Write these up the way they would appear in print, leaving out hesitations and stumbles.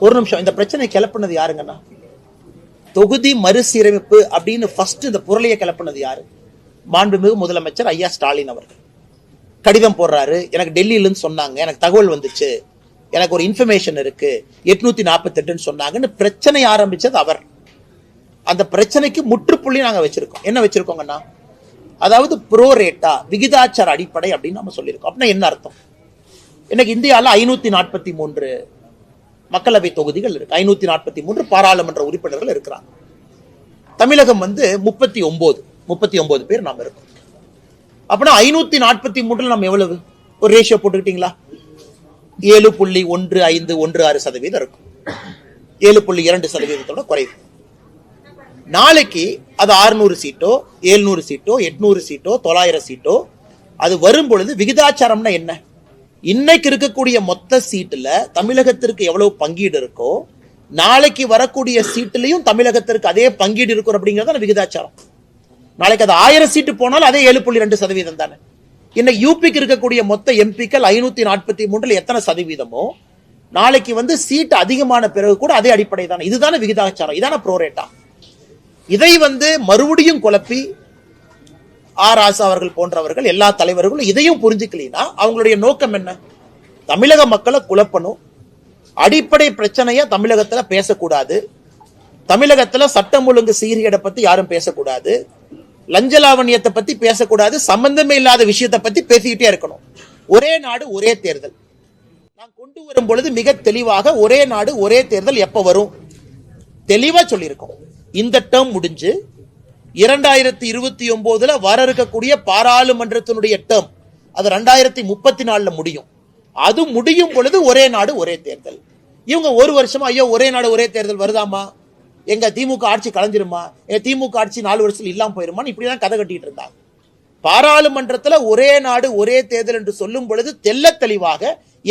ஒரு நிமிஷம், இந்த பிரச்சனை கிளப்பினது யாருங்கண்ணா? தொகுதி மறுசீரமைப்பு அப்படின்னு ஃபர்ஸ்ட் இந்த புரளியை கிளப்பினது யாரு? மாண்புமிகு முதலமைச்சர் ஐயா ஸ்டாலின் அவர்கள் கடிதம் போடுறாரு. எனக்கு டெல்லியிலிருந்து சொன்னாங்க, எனக்கு தகவல் வந்துச்சு, எனக்கு ஒரு இன்ஃபர்மேஷன் இருக்கு, 848 சொன்னாங்கன்னு பிரச்சனை ஆரம்பிச்சது அவர். அந்த பிரச்சனைக்கு முற்றுப்புள்ளி நாங்க வச்சிருக்கோம். என்ன வச்சிருக்கோங்கன்னா, அதாவது ப்ரோரேட்டா விகிதாச்சார அடிப்படை அப்படின்னு நம்ம சொல்லியிருக்கோம். அப்படின்னா என்ன அர்த்தம்? இன்னைக்கு இந்தியாவில் 543 மக்களவை தொகுதிகள் இருக்கு, 543 பாராளுமன்ற உறுப்பினர்கள் இருக்கிறாங்க. தமிழகம் 39 பேர் நாம இருக்கோம். அப்படின்னா 543 நம்ம எவ்வளவு ஒரு ரேஷியோ போட்டுக்கிட்டீங்களா? 7.1516% இருக்கும். 7.2% குறைவு. நாளைக்கு அது 600 சீட்டோ 700 சீட்டோ 800 சீட்டோ 900 சீட்டோ அது வரும் பொழுது விகிதாச்சாரம்னா என்ன? இன்னைக்கு இருக்கக்கூடிய மொத்த சீட்டுல தமிழகத்திற்கு எவ்வளவு பங்கீடு இருக்கோ நாளைக்கு வரக்கூடிய சீட்டுலையும் தமிழகத்திற்கு அதே பங்கீடு இருக்கும் அப்படிங்கறது விகிதாச்சாரம். நாளைக்கு அது 1000 சீட்டு போனாலும் அதே 7.2% தானே. இன்னைக்கு யூபிக்கு இருக்கக்கூடிய மொத்த எம்பிக்கள் 543 எத்தனை சதவீதமோ நாளைக்கு சீட் அதிகமான பிறகு கூட அதே அடிப்படை தானே. இதுதானே விகிதாச்சாரம், இதான ப்ரோரேட்டா. இதை மறுபடியும் குழப்பி ஆர் ராசா அவர்கள் போன்றவர்கள் எல்லா தலைவர்களும் இதையும் புரிஞ்சுக்கலீனா அவங்களுடைய நோக்கம் என்ன? தமிழக மக்களை குழப்பணும், அடிப்படை பிரச்சனைய தமிழகத்துல பேசக்கூடாது, தமிழகத்துல சட்டம் ஒழுங்கு சீர்கேடை பத்தி யாரும் பேசக்கூடாது, லஞ்சலாவணியத்தை பத்தி பேசக்கூடாது, சம்பந்தமே இல்லாத விஷயத்தை பத்தி பேசிக்கிட்டே இருக்கணும். ஒரே நாடு ஒரே தேர்தல் நான் கொண்டு வரும் பொழுது மிக தெளிவாக ஒரே நாடு ஒரே தேர்தல் எப்ப வரும் தெளிவா சொல்லியிருக்கோம். இந்த டேர்ம் முடிஞ்சு 2029 வர இருக்கக்கூடிய பாராளுமன்றத்தினுடைய டேர்ம் அது 2034 முடியும். அது முடியும் பொழுது ஒரே நாடு ஒரே தேர்தல். இவங்க ஒரு வருஷமா ஐயோ ஒரே நாடு ஒரே தேர்தல் வருதாமா, எங்க திமுக ஆட்சி கலைஞ்சிருமா, எங்க திமுக ஆட்சி 4 வருஷத்துல இல்லாம போயிருமான்னு இப்படிதான் கதை கட்டிட்டு இருந்தாங்க. பாராளுமன்றத்துல ஒரே நாடு ஒரே தேர்தல் என்று சொல்லும் பொழுது தெல்ல தெளிவாக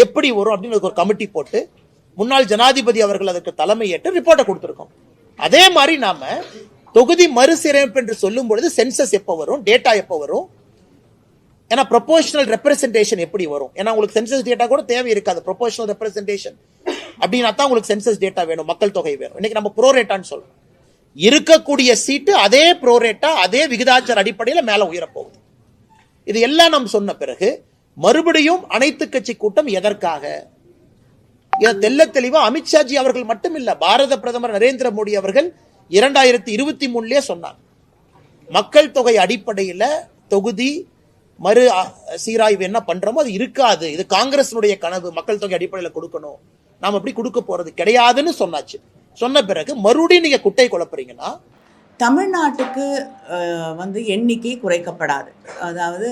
எப்படி வரும் அப்படின்னு ஒரு கமிட்டி போட்டு முன்னாள் ஜனாதிபதி அவர்கள் அதற்கு தலைமை ஏற்று ரிப்போர்ட்டை கொடுத்திருக்கோம். அதே மாதிரி நாம தொகுதி மறுசீரமைப்பு என்று சொல்லும் பொழுது சென்சஸ் எப்ப வரும், டேட்டா எப்ப வரும், ஏன்னா ப்ரொபோஷனல் ரெப்ரசன்டேஷன் எப்படி வரும், ஏன்னா உங்களுக்கு சென்சஸ் டேட்டா கூட தேவை இருக்காது. ப்ரொபோஷனல் ரெப்ரசன்டேஷன் அப்படின்னா தான் உங்களுக்கு சென்சஸ் டேட்டா வேணும், மக்கள் தொகை வேணும். இன்னைக்கு நம்ம ப்ரோரேட்டான்னு சொல்றோம். இருக்கக்கூடிய சீட்டு அதே ப்ரோரேட்டா அதே விகிதாச்சார அடிப்படையில் மேல உயரப்போகுது. இது எல்லாம் நம்ம சொன்ன பிறகு மறுபடியும் அனைத்து கட்சி கூட்டம் எதற்காக? தெல்ல தெளிவா அமித்ஷாஜி அவர்கள் மட்டும் இல்ல, பாரத பிரதமர் நரேந்திர மோடி அவர்கள் 2023 சொன்னார், மக்கள் தொகை அடிப்படையில் தொகுதி மறு சீராய்வு என்ன பண்றோமோ அது இருக்காது, இது காங்கிரஸினுடைய கனவு, மக்கள் தொகை அடிப்படையில் கொடுக்கணும், நாம அப்படி கொடுக்க போறது கிடையாதுன்னு சொன்னாச்சு. சொன்ன பிறகு மறுபடியும் நீங்க குட்டை குழப்பறீங்கன்னா தமிழ்நாட்டுக்கு எண்ணிக்கை குறைக்கப்படாது. அதாவது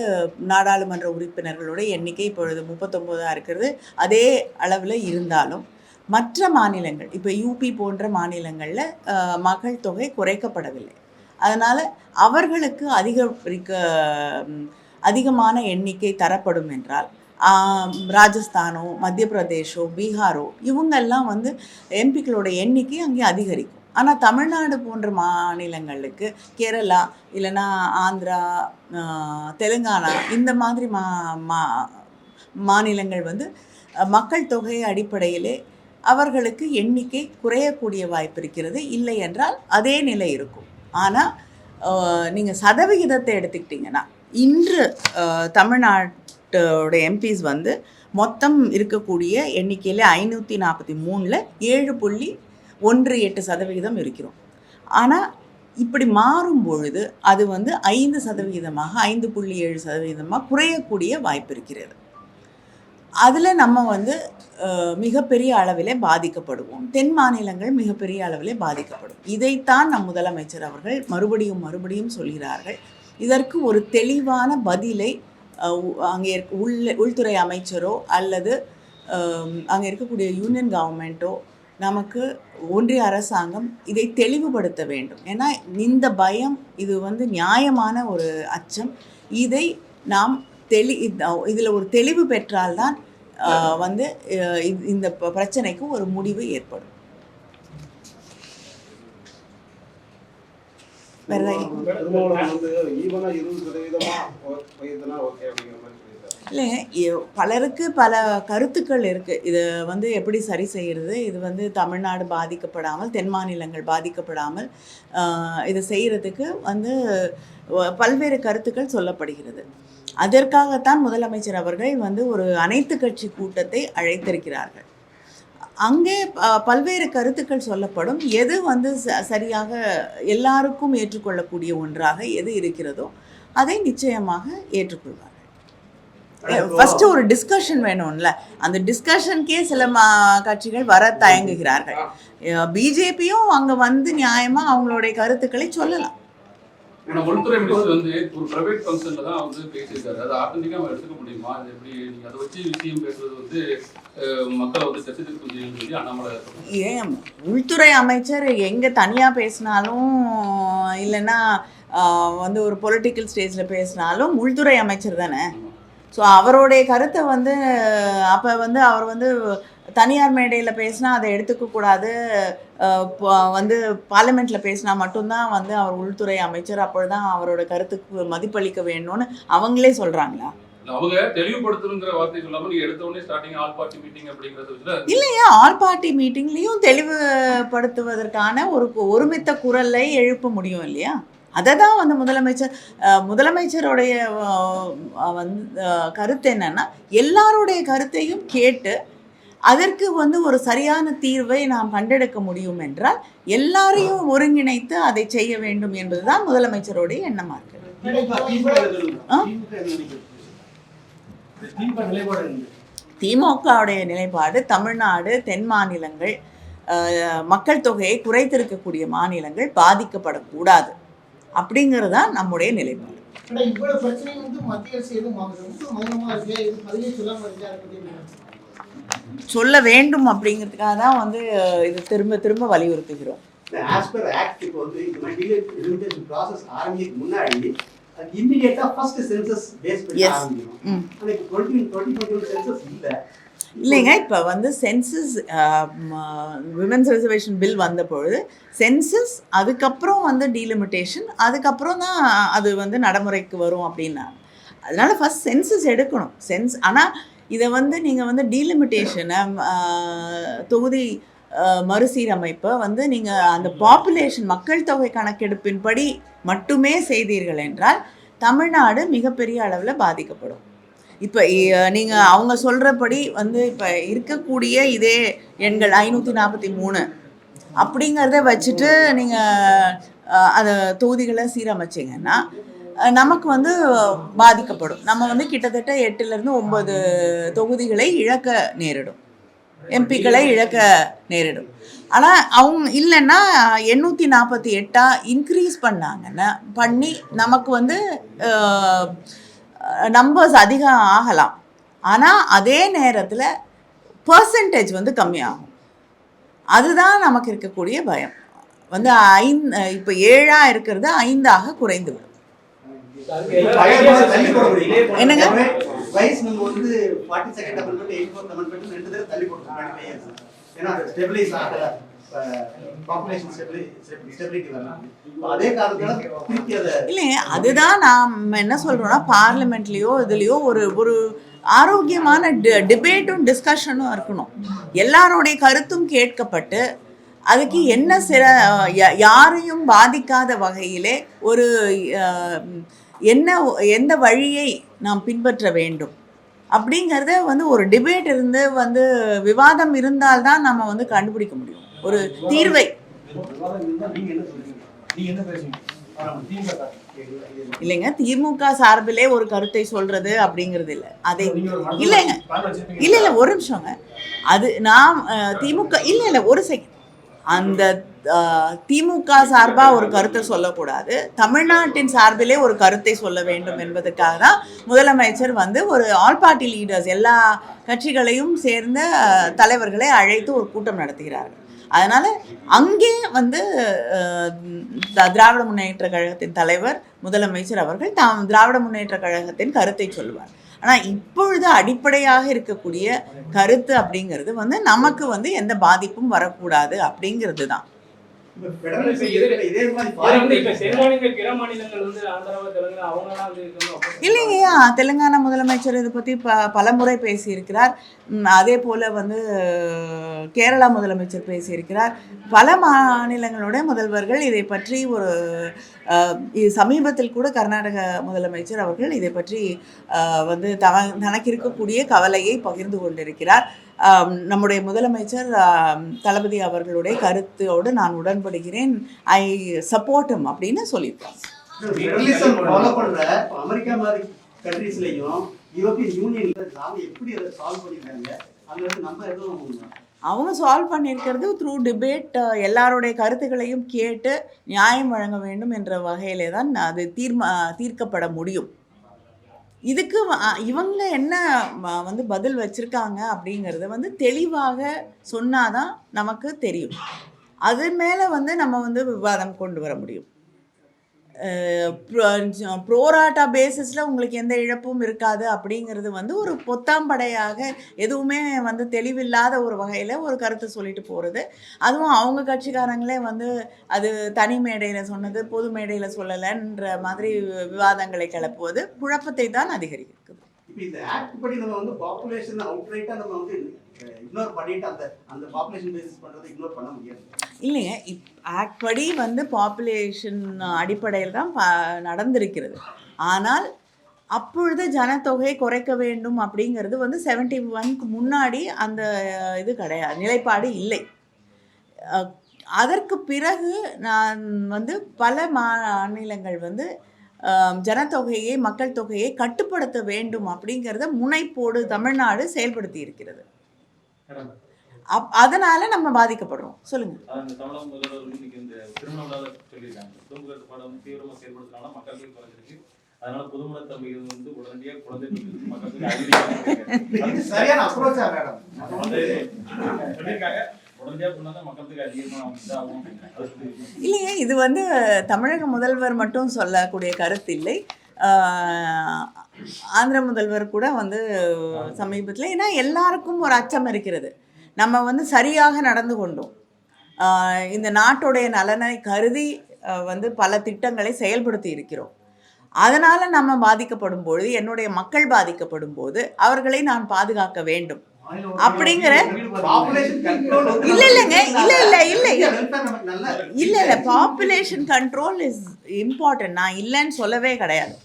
நாடாளுமன்ற உறுப்பினர்களோட எண்ணிக்கை இப்பொழுது 39 இருக்கிறது. அதே அளவில் இருந்தாலும் மற்ற மாநிலங்கள், இப்போ யூபி போன்ற மாநிலங்களில் மக்கள் தொகை குறைக்கப்படவில்லை. அதனால் அவர்களுக்கு அதிகமான எண்ணிக்கை தரப்படும் என்றால் ராஜஸ்தானோ மத்திய பிரதேஷோ பீகாரோ இவங்கெல்லாம் எம்பிக்களோட எண்ணிக்கை அங்கே அதிகரிக்கும். ஆனால் தமிழ்நாடு போன்ற மாநிலங்களுக்கு, கேரளா இல்லைன்னா ஆந்திரா தெலுங்கானா இந்த மாதிரி மாநிலங்கள் மக்கள் தொகை அடிப்படையிலே அவர்களுக்கு எண்ணிக்கை குறையக்கூடிய வாய்ப்பு இருக்கிறது. இல்லை என்றால் அதே நிலை இருக்கும். ஆனால் நீங்கள் சதவிகிதத்தை எடுத்துக்கிட்டிங்கன்னா இன்று தமிழ்நாட்டோட எம்பிஸ் மொத்தம் இருக்கக்கூடிய எண்ணிக்கையில் 543ல் 7.18% இருக்கிறோம். ஆனால் இப்படி மாறும் பொழுது அது 5%, 5.7% குறையக்கூடிய வாய்ப்பு இருக்கிறது. அதில் நம்ம மிகப்பெரிய அளவிலே பாதிக்கப்படுவோம். தென் மாநிலங்கள் மிகப்பெரிய அளவிலே பாதிக்கப்படும். இதைத்தான் நம் முதலமைச்சர் அவர்கள் மறுபடியும் சொல்கிறார்கள். இதற்கு ஒரு தெளிவான பதிலை அங்கே உள்துறை அமைச்சரோ அல்லது அங்கே இருக்கக்கூடிய யூனியன் கவர்மெண்ட்டோ நமக்கு ஒன்றிய அரசாங்கம் இதை தெளிவுபடுத்த வேண்டும். ஏன்னா இந்த பயம் இது நியாயமான ஒரு அச்சம். இதை நாம் இதில் ஒரு தெளிவு பெற்றால்தான் இந்த பிரச்சனைக்கு ஒரு முடிவு ஏற்படும். இல்லைங்க, பலருக்கு பல கருத்துக்கள் இருக்குது. இதை வந்து எப்படி சரி செய்கிறது, இது வந்து தமிழ்நாடு பாதிக்கப்படாமல், தென் மாநிலங்கள் பாதிக்கப்படாமல் இதை செய்கிறதுக்கு வந்து பல்வேறு கருத்துக்கள் சொல்லப்படுகிறது. அதற்காகத்தான் முதலமைச்சர் அவர்கள் வந்து ஒரு அனைத்து கட்சி கூட்டத்தை அழைத்திருக்கிறார்கள். அங்கே பல்வேறு கருத்துக்கள் சொல்லப்படும். எது வந்து சரியாக எல்லாருக்கும் ஏற்றுக்கொள்ளக்கூடிய ஒன்றாக எது இருக்கிறதோ அதை நிச்சயமாக ஏற்றுக்கொள்வார்கள். ஃபர்ஸ்ட் ஒரு டிஸ்கஷன் வேணும்ல, அந்த டிஸ்கஷனுக்கே சில கட்சிகள் வர தயங்குகிறார்கள். பிஜேபியும் அங்கே வந்து நியாயமாக அவங்களுடைய கருத்துக்களை சொல்லலாம். உள்துறை மினிஸ்டர் வந்து ஒரு பிரைவேட் ஃபங்க்ஷன்ல தான் வந்து பேசியிருக்காரு. அதை ஆத்தென்டிக்கா நம்ம எடுத்துக்க முடியுமா? அது எப்படி நீங்க அதை வச்சு விஷயம் பேசுறது வந்து மக்களை வந்து திசை திருப்பம் சொல்லி அண்ணாமலை ஏன் உள்துறை அமைச்சர் எங்கே தனியாக பேசினாலும் இல்லைன்னா வந்து ஒரு பொலிட்டிக்கல் ஸ்டேஜில் பேசினாலும் உள்துறை அமைச்சர் தானே. ஸோ அவருடைய கருத்தை வந்து அப்போ வந்து அவர் வந்து தனியார் மேடையில் பேசினா அதை எடுத்துக்கக்கூடாது, வந்து பார்லிமெண்ட்டில் பேசினா மட்டும்தான் வந்து அவர் உள்துறை அமைச்சர், அப்பொழுதுதான் அவரோட கருத்துக்கு மதிப்பளிக்க வேணும்னு அவங்களே சொல்கிறாங்களா? அவங்க தெளிவுபடுத்துங்கிற வார்த்தை சொல்லாம நீங்க எடுத்த உடனே ஸ்டார்டிங் ஆல் பார்ட்டி மீட்டிங் அப்படிங்கறது இல்லையா, ஆல் பார்ட்டி மீட்டிங்லேயும் தெளிவுபடுத்துவதற்கான ஒரு ஒருமித்த குரலை எழுப்ப முடியும் இல்லையா? அதை தான் வந்து முதலமைச்சருடைய வந்து கருத்து என்னன்னா, எல்லாருடைய கருத்தையும் கேட்டு அதற்கு வந்து ஒரு சரியான தீர்வை நாம் கண்டெடுக்க முடியும் என்றால் எல்லாரையும் ஒருங்கிணைத்து அதை செய்ய வேண்டும் என்பதுதான் முதலமைச்சருடைய எண்ணமா இருக்கு. திமுகவுடைய நிலைப்பாடு தமிழ்நாடு, தென் மாநிலங்கள், மக்கள் தொகையை குறைத்திருக்கக்கூடிய மாநிலங்கள் பாதிக்கப்படக்கூடாது அப்படிங்கிறது தான் நம்முடைய நிலைப்பாடு. சொல்ல வேண்டும் அப்படிங்கிறதுக்காக தான் வந்து இது திரும்ப திரும்ப வலியுறுத்துகிறோம். இல்லைங்க, இப்போ வந்து சென்சஸ் விமென்ஸ் ரிசர்வேஷன் பில் வந்த பொழுது சென்சஸ், அதுக்கப்புறம் வந்து டீலிமிட்டேஷன், அதுக்கப்புறம் தான் அது வந்து நடைமுறைக்கு வரும் அப்படின்னா, அதனால ஃபர்ஸ்ட் சென்சஸ் எடுக்கணும். ஆனால் இதை வந்து நீங்கள் வந்து டீலிமிட்டேஷனை, தொகுதி மறுசீரமைப்பை வந்து நீங்கள் அந்த பாப்புலேஷன் மக்கள் தொகை கணக்கெடுப்பின்படி மட்டுமே செய்தீர்கள் என்றால் தமிழ்நாடு மிகப்பெரிய அளவில் பாதிக்கப்படும். இப்போ நீங்கள் அவங்க சொல்கிறபடி வந்து இப்போ இருக்கக்கூடிய இதே எண்கள் 543 அப்படிங்கிறத வச்சுட்டு நீங்கள் அதை தொகுதிகளை சீரமைச்சிங்கன்னா நமக்கு வந்து பாதிக்கப்படும். நம்ம வந்து கிட்டத்தட்ட 8லேருந்து 9 தொகுதிகளை இழக்க நேரிடும், எம்பிக்களை இழக்க நேரிடும். ஆனால் அவங்க இல்லைன்னா 848 இன்க்ரீஸ் பண்ணி நமக்கு வந்து நம்பர்ஸ் அதிகம் ஆகலாம். ஆனால் அதே நேரத்தில் பர்சன்டேஜ் வந்து கம்மியாகும். அதுதான் நமக்கு இருக்கக்கூடிய பயம். வந்து 5 இப்போ 7 இருக்கிறது 5 குறைந்துவிடும். என்னங்க இல்லைங்க, அதுதான் நாம் என்ன சொல்றோம்னா, பார்லிமெண்ட்லயோ இதுலயோ ஒரு ஆரோக்கியமான டிபேட்டும் டிஸ்கஷனும் இருக்கணும். எல்லாருடைய கருத்தும் கேட்கப்பட்டு அதுக்கு என்ன யாரையும் பாதிக்காத வகையிலே ஒரு எந்த வழியை நாம் பின்பற்ற வேண்டும் அப்படிங்கிறத வந்து ஒரு டிபேட் இருந்து வந்து விவாதம் இருந்தால்தான் நம்ம வந்து கண்டுபிடிக்க முடியும் ஒரு தீர்வை. இல்லைங்க, திமுக சார்பிலே ஒரு கருத்தை சொல்றது அப்படிங்கிறது இல்லை. அதை இல்லைங்க, இல்லை ஒரு நிமிஷங்க, அது நாம் திமுக இல்லை ஒரு செகண்ட், அந்த திமுக சார்பாக ஒரு கருத்தை சொல்லக்கூடாது, தமிழ்நாட்டின் சார்பிலே ஒரு கருத்தை சொல்ல வேண்டும் என்பதற்காக தான் முதலமைச்சர் வந்து ஒரு ஆல் பார்ட்டி லீடர்ஸ், எல்லா கட்சிகளையும் சேர்ந்த தலைவர்களை அழைத்து ஒரு கூட்டம் நடத்துகிறார்கள். அதனால் அங்கே வந்து திராவிட முன்னேற்ற கழகத்தின் தலைவர் முதலமைச்சர் அவர்கள் திராவிட முன்னேற்ற கழகத்தின் கருத்தை சொல்லுவார். ஆனால் இப்பொழுது அடிப்படையாக இருக்கக்கூடிய கருத்து அப்படிங்கிறது வந்து நமக்கு வந்து எந்த பாதிப்பும் வரக்கூடாது அப்படிங்கிறது தான். இல்லைங்கய்யா, தெலுங்கானா முதலமைச்சர் இதை பற்றி பலமுறை பேசியிருக்கிறார். அதே போல் வந்து கேரளா முதலமைச்சர் பேசியிருக்கிறார். பல மாநிலங்களுடைய முதல்வர்கள் இதை பற்றி ஒரு சமீபத்தில் கூட கர்நாடக முதலமைச்சர் அவர்கள் இதை பற்றி வந்து தனக்கு இருக்கக்கூடிய கவலையை பகிர்ந்து கொண்டிருக்கிறார். நம்முடைய முதலமைச்சர் தளபதி அவர்களுடைய கருத்தோடு நான் உடன்படுகிறேன், ஐ சப்போர்ட்டும் அப்படின்னு சொல்லியிருக்காங்க. அமெரிக்கா மாதிரி கண்ட்ரீஸ்லயும் யூரோப்பியன் யூனியன்ல எப்படி அதை சால்வ் பண்ணிருக்காங்க? அதுல நம்ம எதுவும் அவங்க சால்வ் பண்ணியிருக்கிறது த்ரூ டிபேட், எல்லாருடைய கருத்துக்களையும் கேட்டு நியாயம் வழங்க வேண்டும் என்ற வகையிலே தான் அது தீர்க்கப்பட முடியும். இதுக்கு இவங்க என்ன வந்து பதில் வச்சுருக்காங்க அப்படிங்கிறத வந்து தெளிவாக சொன்னாதான் நமக்கு தெரியும். அது மேலே வந்து நம்ம வந்து விவாதம் கொண்டு வர முடியும். ப்ரோராட்டா பேசிஸில் உங்களுக்கு எந்த இழப்பும் இருக்காது அப்படிங்கிறது வந்து ஒரு பொத்தாம்படையாக எதுவுமே வந்து தெளிவில்லாத ஒரு வகையில் ஒரு கருத்தை சொல்லிட்டு போகிறது. அதுவும் அவங்க கட்சிக்காரங்களே வந்து அது தனி மேடையில் சொன்னது பொது மேடையில் சொல்லலைன்ற மாதிரி விவாதங்களை கிளப்புவது குழப்பத்தை தான் அதிகரிக்குது. இப்போ இந்த ஆக்ட் படி நம்ம வந்து பாப்புலேஷன் அவுட்ரைட்டாக நம்ம வந்து இக்னோர் பண்ணிட்டு அந்த பாப்புலேஷன் பேசிஸ் பண்ணுறதை இக்னோர் பண்ண முடியாது. இல்லைங்க, ஆக்ட் படி வந்து பாப்புலேஷன் அடிப்படையில் தான் நடந்திருக்கிறது. ஆனால் அப்பொழுது ஜனத்தொகையை குறைக்க வேண்டும் அப்படிங்கிறது வந்து 71க்கு முன்னாடி அந்த இது கிடையாது, நிலைப்பாடு இல்லை. அதற்கு பிறகு நான் வந்து பல மாநிலங்கள் வந்து ஜனத்தொகையை மக்கள் தொகையை கட்டுப்படுத்த வேண்டும் அப்படிங்கிறத முனைப்போடு தமிழ்நாடு செயல்படுத்தி இருக்கிறது. அதனால நம்ம பாதிக்கப்படுறோம். சொல்லுங்க. தமிழக முதல்வர் இன்னைக்கு இந்த திருமணம் சொல்லியிருக்காங்க, குடும்ப கட்டுப்பாடு தீவிரமாக செயல்படுத்தினால மக்கள் தொகை குறைஞ்சிருக்கு, அதனால புதுமண தம்பிகள் வந்து உடனடியாக குழந்தை மக்கள் தொகை அதிகமாக சரியான அப்ரோச்சா மேடம் சொல்லியிருக்காங்க. இல்லைங்க, இது வந்து தமிழக முதல்வர் மட்டும் சொல்லக்கூடிய கருத்து இல்லை. ஆந்திர முதல்வர் கூட வந்து சமீபத்தில், ஏன்னா எல்லாருக்கும் ஒரு அச்சம் இருக்கிறது, நம்ம வந்து சரியாக நடந்து கொண்டோம், இந்த நாட்டுடைய நலனை கருதி வந்து பல திட்டங்களை செயல்படுத்தி இருக்கிறோம், அதனால் நம்ம பாதிக்கப்படும் பொழுது, என்னுடைய மக்கள் பாதிக்கப்படும் போது அவர்களை நான் பாதுகாக்க வேண்டும் அப்படிங்கிற இல்ல பாப்புலேஷன் கண்ட்ரோல் இஸ் இம்பார்ட்டன்ட், நான் இல்லைன்னு சொல்லவே கிடையாது.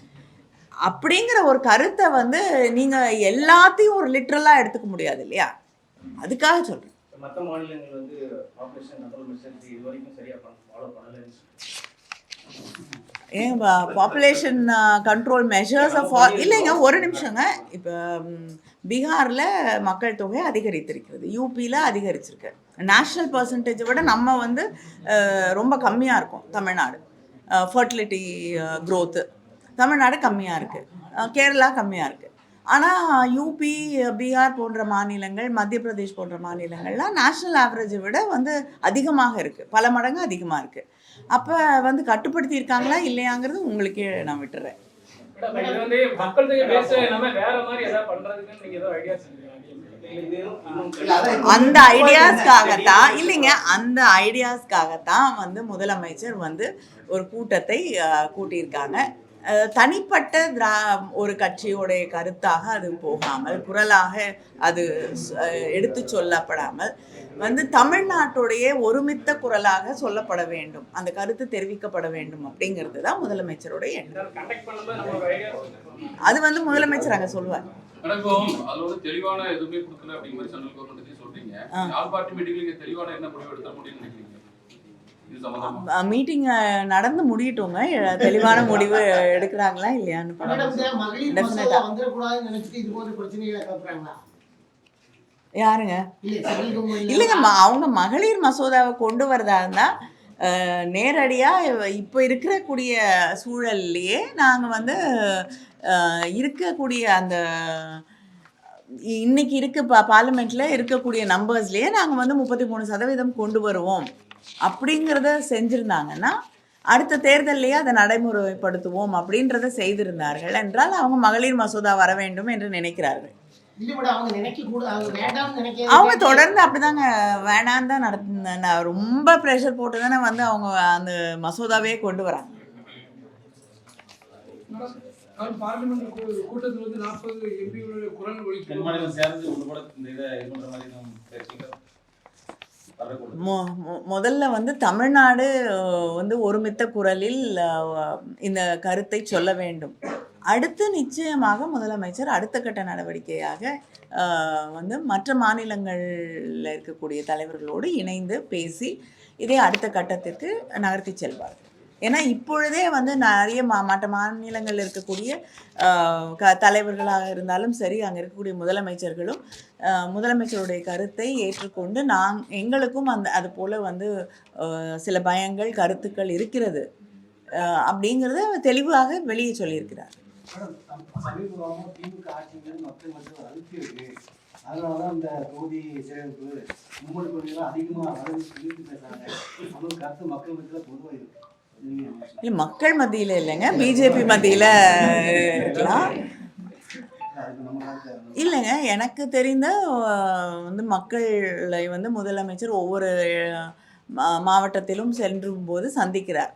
அப்படிங்கிற ஒரு கருத்தை வந்து நீங்க எல்லாத்தையும் ஒரு லிட்ரலா எடுத்துக்க முடியாது இல்லையா, அதுக்காக சொல்றேன். மற்ற மாநிலங்கள் வந்து பாப்புலேஷன் கண்ட்ரோல் மெஷர்ஸ் இதுவரைக்கும் சரியா ஃபாலோ பண்ணல. பாப்புலேஷன் கண்ட்ரோல் மெஷர்ஸை இல்லைங்க, ஒரு நிமிஷங்க. இப்போ பீகாரில் மக்கள் தொகை அதிகரித்திருக்கிறது, யூபியில் அதிகரிச்சிருக்கு. நேஷ்னல் பர்சன்டேஜை விட நம்ம வந்து ரொம்ப கம்மியாக இருக்கும். தமிழ்நாடு ஃபர்டிலிட்டி க்ரோத்து தமிழ்நாடு கம்மியாக இருக்குது, கேரளா கம்மியாக இருக்குது. ஆனால் யூபி, பீகார் போன்ற மாநிலங்கள், மத்திய பிரதேஷ் போன்ற மாநிலங்கள்லாம் நேஷ்னல் ஆவரேஜை விட வந்து அதிகமாக இருக்குது, பல மடங்கு அதிகமாக இருக்குது. அப்போ வந்து கட்டுப்படுத்தியிருக்காங்களா இல்லையாங்கிறது உங்களுக்கே நான் விட்டுறேன். அந்த ஐடியாஸ்க்காகத்தான் இல்லைங்க, அந்த ஐடியாஸ்க்காகத்தான் வந்து முதலமைச்சர் வந்து ஒரு கூட்டத்தை கூட்டியிருக்காங்க. தனிப்பட்ட ஒரு கட்சியோடைய கருத்தாக அது போகாமல், குரலாக அது எடுத்து சொல்லப்படாமல் வந்து தமிழ்நாட்டுடைய ஒருமித்த குரலாக சொல்லப்பட வேண்டும், அந்த கருத்து தெரிவிக்கப்பட வேண்டும் அப்படிங்கிறது தான் முதலமைச்சருடைய எண்ணம். அது வந்து முதலமைச்சர் அங்கே சொல்லுவார். தெளிவான எதுவுமே கொடுக்கல அப்படிங்கிற மாதிரி சென்ட்ரல் கவர்மெண்ட் சொல்றீங்க. ஆல் பார்ட்டி மீட்டிங்ல தெளிவான என்ன முடிவு எடுக்க முடியும்னு நினைக்கிறீங்க? மீட்டிங் நடந்து முடியட்டோங்க, தெளிவான முடிவு எடுக்கிறாங்களா இல்லையான்னு யாருங்க இல்லைங்க. அவங்க மகளிர் மசோதாவை கொண்டு வரதா இருந்தால் நேரடியாக இப்போ இருக்கக்கூடிய சூழல்லையே நாங்கள் வந்து இருக்கக்கூடிய அந்த இன்னைக்கு இருக்க பார்லிமெண்ட்டில் இருக்கக்கூடிய நம்பர்ஸ்லேயே நாங்கள் வந்து 33% கொண்டு வருவோம் அப்படிங்கிறத செஞ்சுருந்தாங்கன்னா அடுத்த தேர்தல்லையே அதை நடைமுறைப்படுத்துவோம் அப்படின்றத செய்திருந்தார்கள் என்றால் அவங்க மகளிர் மசோதா வர வேண்டும் என்று நினைக்கிறார்கள். இல்லை மேடம், அவங்க நினைக்க கூட, அவங்க வேண்டாம்னு நினைக்க அவங்க தொடர்ந்து அப்படிதாங்க வேணான்னு தான் நடத்தின, ரொம்ப ப்ரெஷர் போட்டு தானே வந்து அவங்க அந்த மசோதாவே கொண்டு வராங்க. பார்லிமெண்ட் கூட்டத்தில் வந்து 40 எம்பிகளுடைய குரல் ஒலிக்கும். தென்மாநிலம் சேர்ந்து ஒன்று கூட இந்த இதை இது பண்ணுற மாதிரி நம்ம பேசிக்கிறோம். முதல்ல வந்து தமிழ்நாடு வந்து ஒருமித்த குரலில் இந்த கருத்தை சொல்ல வேண்டும். அடுத்து நிச்சயமாக முதலமைச்சர் அடுத்த கட்ட நடவடிக்கையாக வந்து மற்ற மாநிலங்களில் இருக்கக்கூடிய தலைவர்களோடு இணைந்து பேசி இதை அடுத்த கட்டத்திற்கு நகர்த்தி செல்வார்கள். ஏன்னா இப்பொழுதே வந்து நிறைய மற்ற மாநிலங்களில் இருக்கக்கூடிய தலைவர்களாக இருந்தாலும் சரி, அங்கே இருக்கக்கூடிய முதலமைச்சர்களும் முதலமைச்சருடைய கருத்தை ஏற்றுக்கொண்டு எங்களுக்கும் அது போல் வந்து சில பயங்கள் கருத்துக்கள் இருக்கிறது அப்படிங்கிறத தெளிவாக வெளியே சொல்லியிருக்கிறார். சமீபமாக திமுக ஆட்சிகள் மக்கள் மற்றும் அழுத்தியிருக்கு. அதனால தான் இந்த தொகுதி சேர்ப்பு மும்மொழி கொள்கைகள் அதிகமாக வளர்ச்சி பேசுறாங்க. அவங்க கருத்து மக்கள் மத்தியில் பொதுவாக இருக்கு. இல்லை, மக்கள் மத்தியில் இல்லைங்க, பிஜேபி மத்தியில் இருக்கலாம். இல்லைங்க, எனக்கு தெரிந்த வந்து மக்களை வந்து முதலமைச்சர் ஒவ்வொரு மாவட்டத்திலும் சென்றும் போது சந்திக்கிறார்.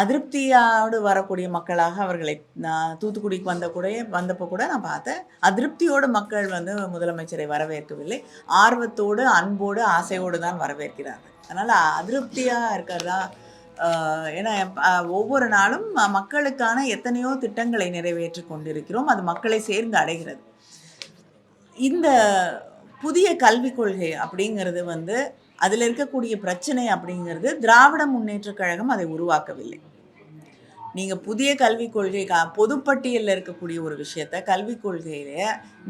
அதிருப்தியோடு வரக்கூடிய மக்களாக அவர்களை நான் தூத்துக்குடிக்கு வந்தப்போ கூட நான் பார்த்தேன். அதிருப்தியோடு மக்கள் வந்து முதலமைச்சரை வரவேற்கவில்லை, ஆர்வத்தோடு அன்போடு ஆசையோடு தான் வரவேற்கிறார்கள். அதனால் அதிருப்தியாக இருக்கிறதா, ஏன்னா ஒவ்வொரு நாளும் மக்களுக்கான எத்தனையோ திட்டங்களை நிறைவேற்றி கொண்டிருக்கிறோம், அது மக்களை சேர்ந்து அடைகிறது. இந்த புதிய கல்விக் கொள்கை அப்படிங்கிறது வந்து அதில் இருக்கக்கூடிய பிரச்சனை அப்படிங்கிறது திராவிட முன்னேற்றக் கழகம் அதை உருவாக்கவில்லை. நீங்கள் புதிய கல்விக் கொள்கை பொதுப்பட்டியலில் இருக்கக்கூடிய ஒரு விஷயத்த கல்விக் கொள்கையில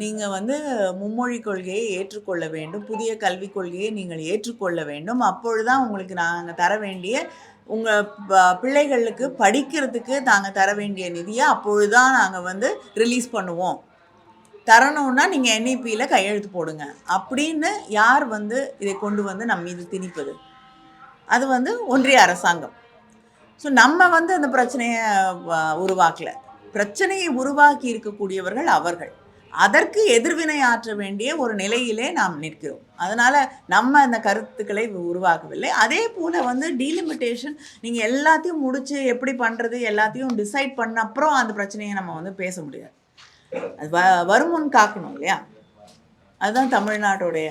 நீங்கள் வந்து மும்மொழி கொள்கையை ஏற்றுக்கொள்ள வேண்டும், புதிய கல்விக் கொள்கையை நீங்கள் ஏற்றுக்கொள்ள வேண்டும். அப்பொழுதுதான் உங்களுக்கு நாங்கள் தர வேண்டிய உங்கள் பிள்ளைகளுக்கு படிக்கிறதுக்கு நாங்கள் தர வேண்டிய நிதியை அப்பொழுதுதான் நாங்கள் வந்து ரிலீஸ் பண்ணுவோம். தரணும்னா நீங்கள் NEPயில் கையெழுத்து போடுங்க அப்படின்னு யார் வந்து இதை கொண்டு வந்து நம்ம மீது திணிப்பது? அது வந்து ஒன்றிய அரசாங்கம். ஸோ நம்ம வந்து அந்த பிரச்சனையை உருவாக்கலை. பிரச்சனையை உருவாக்கி இருக்கக்கூடியவர்கள் அவர்கள். அதற்கு எதிர்வினை ஆற்ற வேண்டிய ஒரு நிலையிலே நாம் நிற்கிறோம். அதனால் நம்ம அந்த கருத்துக்களை உருவாக்கவில்லை. அதே போல் வந்து டீலிமிட்டேஷன் நீங்கள் எல்லாத்தையும் முடித்து எப்படி பண்ணுறது எல்லாத்தையும் டிசைட் பண்ண அப்புறம் அந்த பிரச்சனையை நம்ம வந்து பேச முடியாது. அது வருமுன் காக்கணும் இல்லையா? அதுதான் தமிழ்நாட்டுடைய